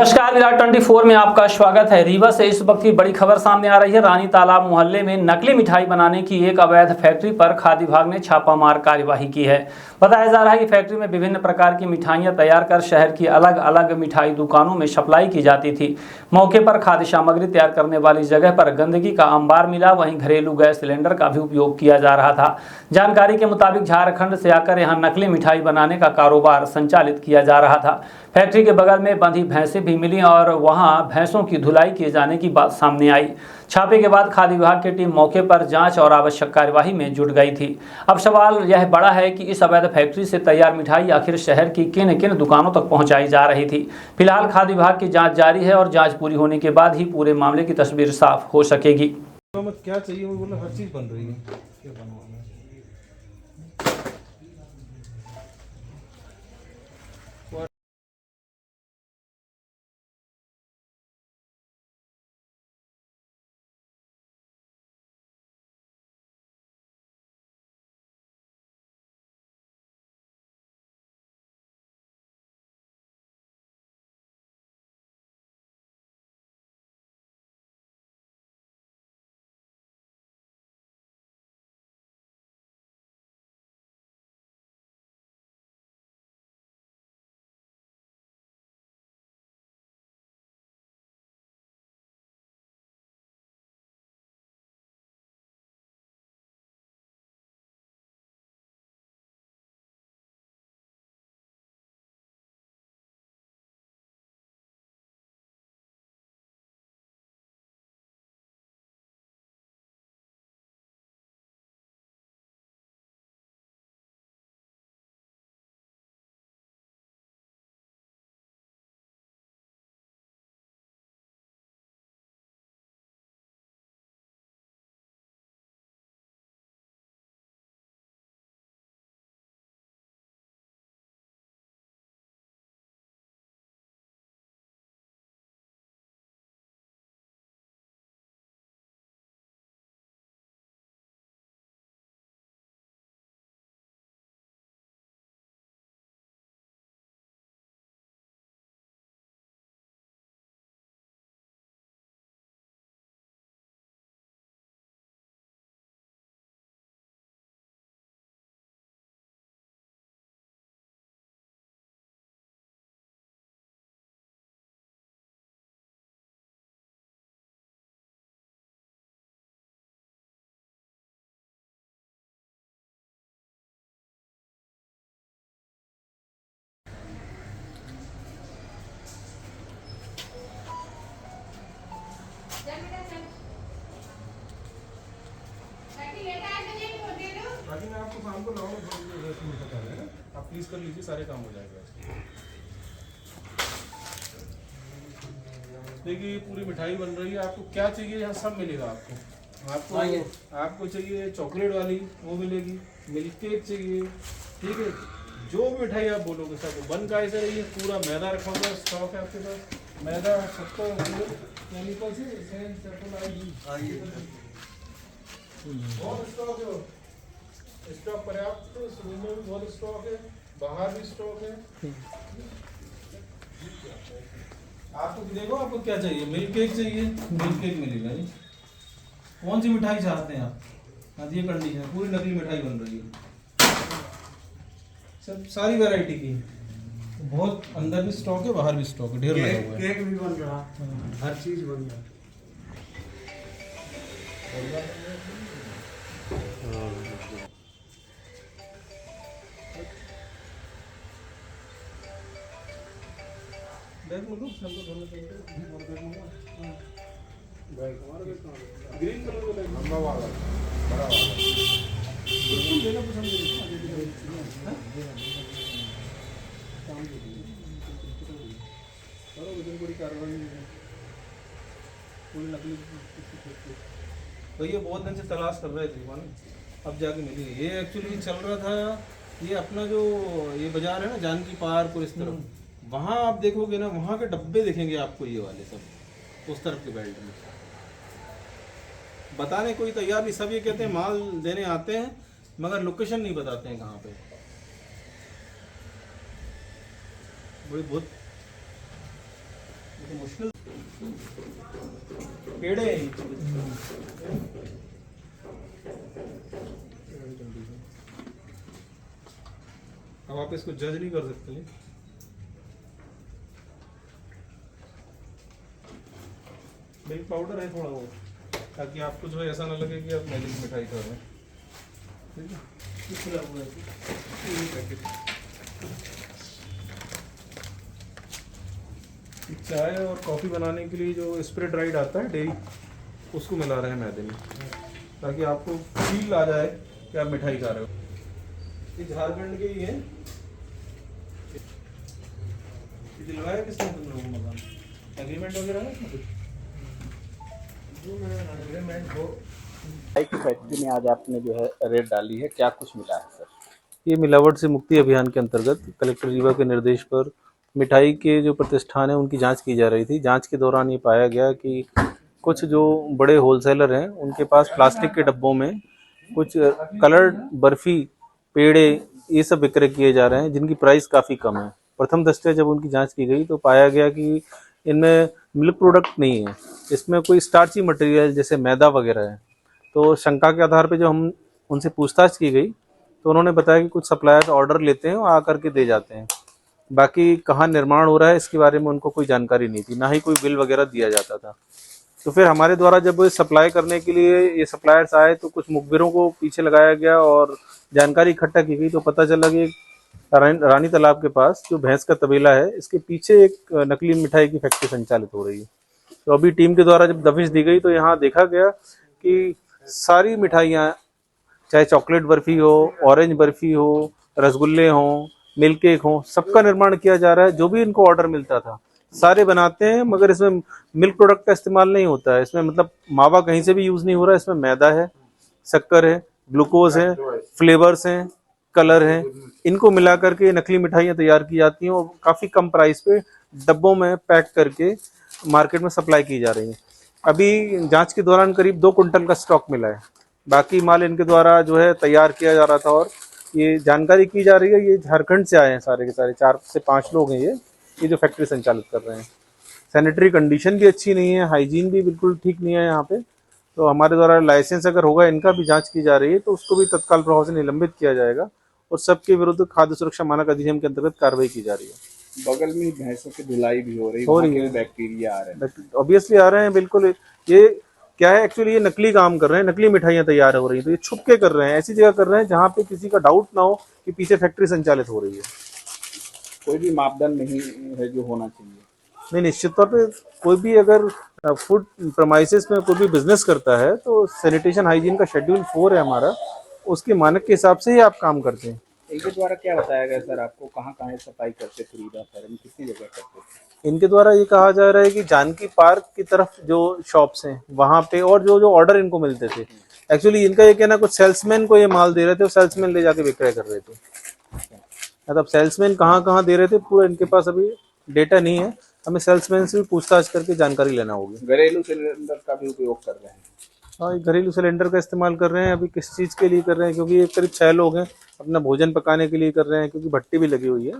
नमस्कार, विराट 24 में आपका स्वागत है। रीवा से इस वक्त की बड़ी खबर सामने आ रही है। रानी तालाब मोहल्ले में नकली मिठाई बनाने की एक अवैध फैक्ट्री पर खाद्य विभाग ने छापामार कार्यवाही की है। बताया जा रहा है कि फैक्ट्री में विभिन्न प्रकार की मिठाइयां तैयार कर शहर की अलग अलग मिठाई दुकानों में सप्लाई की जाती थी। मौके पर खाद्य सामग्री तैयार करने वाली जगह पर गंदगी का अंबार मिला, वहीं घरेलू गैस सिलेंडर का भी उपयोग किया जा रहा था। जानकारी के मुताबिक झारखंड से आकर यहाँ नकली मिठाई बनाने का कारोबार संचालित किया जा रहा था। फैक्ट्री के बगल में बंधी भैंसें भी मिली और वहां भैंसों की धुलाई किए जाने की बात सामने आई। छापे के बाद खाद्य विभाग की टीम मौके पर जांच और आवश्यक कार्यवाही में जुट गई थी। अब सवाल यह बड़ा है कि इस अवैध फैक्ट्री से तैयार मिठाई आखिर शहर की किन किन दुकानों तक पहुंचाई जा रही थी। फिलहाल खाद्य विभाग की जांच जारी है और जांच पूरी होने के बाद ही पूरे मामले की तस्वीर साफ हो सकेगी। क्या चाहिए वो बोला, हर चीज बन रही है। क्या बनवाना है? बाकी मैं आपको शाम को लाऊंगा, आप प्लीज कर लीजिए, सारे काम हो जाएगा। देखिए पूरी मिठाई बन रही है, आपको क्या चाहिए यहाँ सब मिलेगा। आपको चाहिए चॉकलेट वाली वो मिलेगी, मिल्क केक चाहिए, ठीक है, जो भी मिठाई आप बोलोगे सब बन का ऐसा रही है। पूरा मैदा रखा हुआ स्टॉक है आपके पास, मैदा सबका केमिकल से बहुत स्टॉक है, स्टॉक पर्याप्त, शुरू में भी बहुत स्टॉक है, बाहर भी स्टॉक है। आपको देखो आपको क्या चाहिए, मिल्क केक चाहिए, मिल्क केक मिलेगा जी। कौन सी मिठाई चाहते हैं आप? हाँ ये कंडीशन, पूरी नकली मिठाई बन रही है, सब सारी वैरायटी की, बहुत अंदर भी स्टॉक है बाहर भी स्टॉक है, ढेर लगा हुआ है। केक भी बन रहा, हर चीज बन रहा। बैग में लो, सबको धोने के लिए बैग हमारा बैग कहाँ है? ग्रीन कलर का बैग लंबा वाला, बड़ा वाला। बिल्कुल लेना पसंद है। करो इतनी बड़ी कार्रवाई है, पूरी नकली। तो ये बहुत दिन से तलाश कर रहे थे माने, अब जाके मिली। ये एक्चुअली चल रहा था, ये अपना जो ये बाजार है ना जानकी पार्क और इस तरफ, वहाँ आप देखोगे ना, वहाँ के डब्बे दिखेंगे आपको ये वाले सब, उस तरफ के बेल्ट में। बताने कोई तैयार नहीं, सब ये कहते हैं माल देने आते हैं, मगर लोकेशन नहीं बताते हैं कहाँ पे। बड़ी बहुत तो मुश्किल पेड़े हैं ये। अब आप इसको जज नहीं कर सकते। मिल्क पाउडर है थोड़ा वो, ताकि आपको जो है ऐसा ना लगे कि आप मैजिक मिठाई खा रहे हैं। ठीक है, खुला हुआ है ये पैकेट। चाय और कॉफ़ी बनाने के लिए जो स्प्रे ड्राइड आता है डेयरी, उसको मिला रहे हैं मैदे में, ताकि आपको फील आ जाए कि आप मिठाई खा रहे हो। ये झारखंड के ही हैं। ये दिलवाया किसने तुम लोगों को मकान? एग्रीमेंट वगैरह है इसमें कुछ? एग्रीमेंट हो। मिठाई की फैक्ट्री में आज आपने जो है रेड डाली है, क्या कुछ मिला है सर? ये मिलावट से मुक्ति अभियान के अंतर्गत कलेक्टर रीवा के निर्देश पर मिठाई के जो प्रतिष्ठान हैं उनकी जांच की जा रही थी। जांच के दौरान ये पाया गया कि कुछ जो बड़े होलसेलर हैं उनके पास प्लास्टिक के डब्बों में कुछ कलर्ड बर्फ़ी, पेड़े, ये सब विक्रय किए जा रहे हैं, जिनकी प्राइस काफ़ी कम है। प्रथम दृष्टया जब उनकी जांच की गई तो पाया गया कि इनमें मिल्क प्रोडक्ट नहीं है, इसमें कोई स्टार्ची मटेरियल जैसे मैदा वगैरह है। तो शंका के आधार पे जो हम उनसे पूछताछ की गई तो उन्होंने बताया कि कुछ सप्लायर्स ऑर्डर लेते हैं और आकर के दे जाते हैं, बाकी कहाँ निर्माण हो रहा है इसके बारे में उनको कोई जानकारी नहीं थी, ना ही कोई बिल वगैरह दिया जाता था। तो फिर हमारे द्वारा जब सप्लाई करने के लिए ये सप्लायर्स आए तो कुछ मुखबिरों को पीछे लगाया गया और जानकारी इकट्ठा की गई, तो पता चला कि रानी तालाब के पास जो भैंस का तबेला है, इसके पीछे एक नकली मिठाई की फैक्ट्री संचालित हो रही है। तो अभी टीम के द्वारा जब दबिश दी गई तो यहाँ देखा गया कि सारी मिठाइयाँ, चाहे चॉकलेट बर्फ़ी हो, ऑरेंज बर्फ़ी हो, रसगुल्ले हों, मिल्क केक हों, सबका निर्माण किया जा रहा है। जो भी इनको ऑर्डर मिलता था सारे बनाते हैं, मगर इसमें मिल्क प्रोडक्ट का इस्तेमाल नहीं होता है। इसमें मतलब मावा कहीं से भी यूज़ नहीं हो रहा है। इसमें मैदा है, शक्कर है, ग्लूकोज है, फ्लेवर्स हैं, कलर हैं, इनको मिला करके नकली मिठाइयाँ तैयार की जाती हैं और काफ़ी कम प्राइस पे डब्बों में पैक करके मार्केट में सप्लाई की जा रही है। अभी जांच के दौरान करीब 2 कुंटल का स्टॉक मिला है, बाकी माल इनके द्वारा जो है तैयार किया जा रहा था। और ये जानकारी की जा रही है ये झारखंड से आए हैं सारे के सारे, 4 से 5 लोग हैं ये जो फैक्ट्री संचालित कर रहे हैं। सैनिटरी कंडीशन भी अच्छी नहीं है, हाइजीन भी बिल्कुल ठीक नहीं है यहाँ पे। तो हमारे द्वारा लाइसेंस अगर होगा, इनका भी जांच की जा रही है, तो उसको भी तत्काल प्रभाव से निलंबित किया जाएगा और सबके विरुद्ध खाद्य सुरक्षा मानक अधिनियम के अंतर्गत कार्रवाई की जा रही है। बगल में भैंसों की धुलाई भी हो रही है, बैक्टीरिया आ रहे हैं, ऑब्वियसली आ रहे हैं बिल्कुल। ये क्या है, एक्चुअली ये नकली काम कर रहे हैं, नकली मिठाइयाँ तैयार हो रही हैं, तो ये छुप के कर रहे हैं, ऐसी जगह कर रहे हैं जहाँ पे किसी का डाउट ना हो कि पीछे फैक्ट्री संचालित हो रही है। कोई भी मापदंड नहीं है जो होना चाहिए। नहीं, निश्चित तौर पे कोई भी अगर फूड प्रमाइसेस में कोई भी बिजनेस करता है तो सैनिटेशन हाइजीन का शेड्यूल 4 है हमारा, उसके मानक के हिसाब से ही आप काम करते हैं। इनके द्वारा क्या बताया गया सर आपको, कहाँ कहाँ सफाई करते थे रीवा शहर में, कितनी जगह करते थे? इनके द्वारा ये कहा जा रहा है कि जानकी पार्क की तरफ जो शॉप्स हैं वहाँ पे, और जो ऑर्डर इनको मिलते थे, एक्चुअली इनका ये कहना कुछ सेल्समैन को ये माल दे रहे थे और सेल्समैन ले जाके विक्रय कर रहे थे। मतलब सेल्समैन कहाँ कहाँ दे रहे थे पूरा इनके पास अभी डेटा नहीं है, हमें सेल्समैन से भी पूछताछ करके जानकारी लेना होगी। घरेलू सिलेंडर का भी उपयोग कर रहे हैं? हाँ, घरेलू सिलेंडर का इस्तेमाल कर रहे हैं। अभी किस चीज़ के लिए कर रहे हैं, क्योंकि ये करीब 6 लोग हैं, अपना भोजन पकाने के लिए कर रहे हैं, क्योंकि भट्टी भी लगी हुई है।